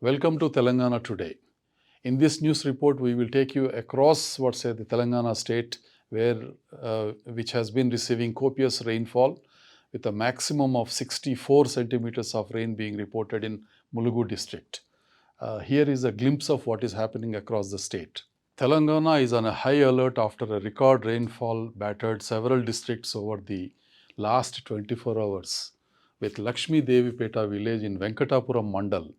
Welcome to Telangana Today. In this news report, we will take you across the Telangana state, which has been receiving copious rainfall, with a maximum of 64 centimeters of rain being reported in Mulugu district. Here is a glimpse of what is happening across the state. Telangana is on a high alert after a record rainfall battered several districts over the last 24 hours, with Lakshmidevipeta village in Venkatapuram mandal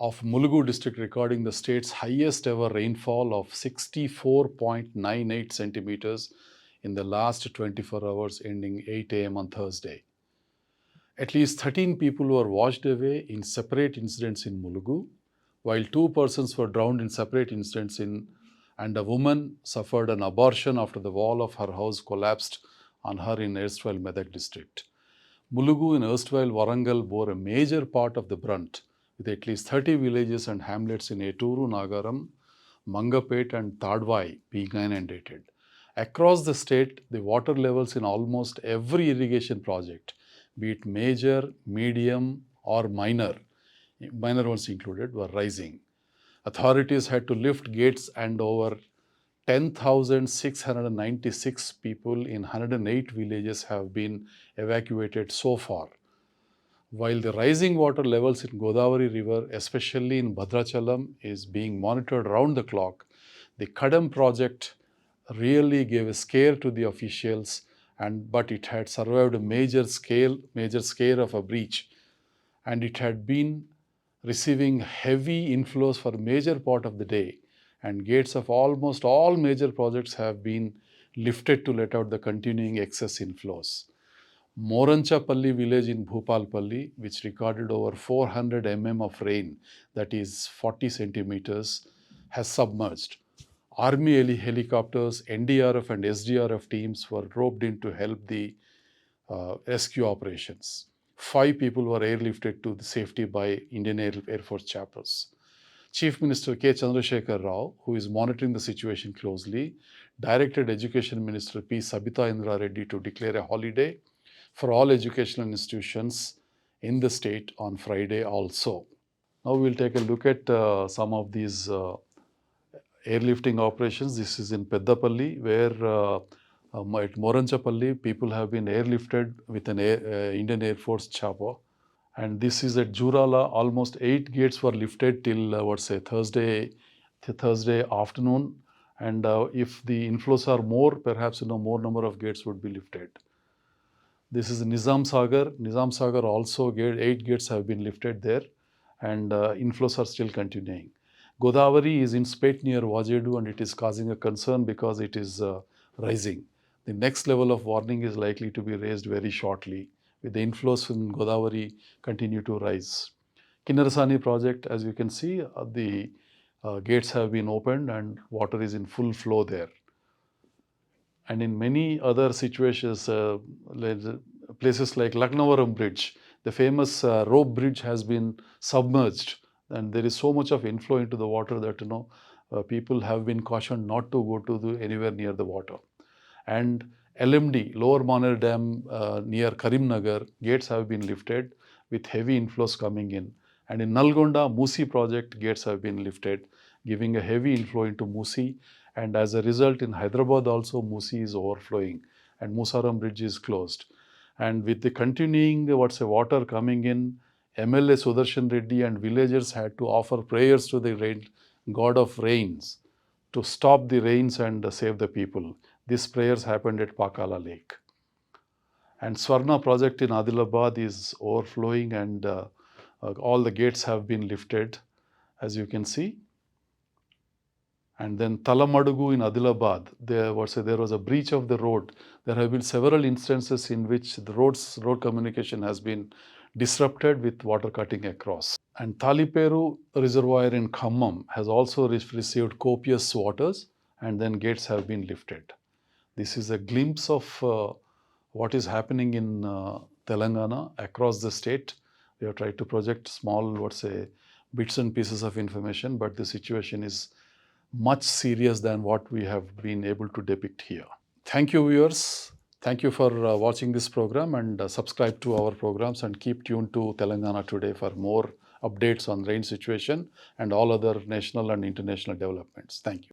of Mulugu district recording the state's highest ever rainfall of 64.98 centimeters in the last 24 hours ending 8 a.m. on Thursday. At least 13 people were washed away in separate incidents in Mulugu, while 2 persons were drowned in separate incidents and a woman suffered an abortion after the wall of her house collapsed on her in erstwhile Medak district. Mulugu in erstwhile Warangal bore a major part of the brunt, with at least 30 villages and hamlets in Eturu, Nagaram, Mangapet and Tadwai being inundated. Across the state, the water levels in almost every irrigation project, be it major, medium or minor ones included, were rising. Authorities had to lift gates and over 10,696 people in 108 villages have been evacuated so far. While the rising water levels in Godavari River, especially in Bhadrachalam, is being monitored round the clock, the Kadam project really gave a scare to the officials, but it had survived a major scare of a breach, and it had been receiving heavy inflows for a major part of the day, and gates of almost all major projects have been lifted to let out the continuing excess inflows. Moranchapalli village in Bhupalpalli, which recorded over 400 mm of rain, that is 40 centimeters, has submerged. Army helicopters, NDRF and SDRF teams were roped in to help the rescue operations. 5 people were airlifted to the safety by Indian Air Force chopters. Chief Minister K. Chandrasekhar Rao, who is monitoring the situation closely, directed Education Minister P. Sabita Indra Reddy to declare a holiday for all educational institutions in the state on Friday also. Now we'll take a look at some of these airlifting operations. This is in Peddapalli, where at Moranchapalli, people have been airlifted with an Indian Air Force chopper. And this is at Jurala. Almost 8 gates were lifted till Thursday afternoon. And if the inflows are more, perhaps more number of gates would be lifted. This is Nizam Sagar. Nizam Sagar also 8 gates have been lifted there, and inflows are still continuing. Godavari is in spate near Vajedu, and it is causing a concern because it is rising. The next level of warning is likely to be raised very shortly, with the inflows in Godavari continue to rise. Kinnarasani project, as you can see, the gates have been opened and water is in full flow there. And in many other situations, places like Lakshmidevipeta Bridge, the famous rope bridge has been submerged, and there is so much of inflow into the water that people have been cautioned not to go to anywhere near the water. And LMD, Lower Maner Dam near Karimnagar, gates have been lifted with heavy inflows coming in. And in Nalgonda, Musi project, gates have been lifted, giving a heavy inflow into Musi. And as a result, in Hyderabad also, Musi is overflowing and Musaram Bridge is closed. And with the continuing water coming in, MLA Sudarshan Reddy and villagers had to offer prayers to the God of rains to stop the rains and save the people. These prayers happened at Pakala Lake. And Swarna project in Adilabad is overflowing, and all the gates have been lifted, as you can see. And then Talamadugu in Adilabad, there was a breach of the road. There have been several instances in which the road communication has been disrupted with water cutting across. And Taliperu reservoir in Khammam has also received copious waters, and then gates have been lifted. This is a glimpse of what is happening in Telangana across the state. We have tried to project small, bits and pieces of information, but the situation is much serious than what we have been able to depict here. Thank you, viewers. Thank you for watching this program, and subscribe to our programs and keep tuned to Telangana Today for more updates on rain situation and all other national and international developments. Thank you.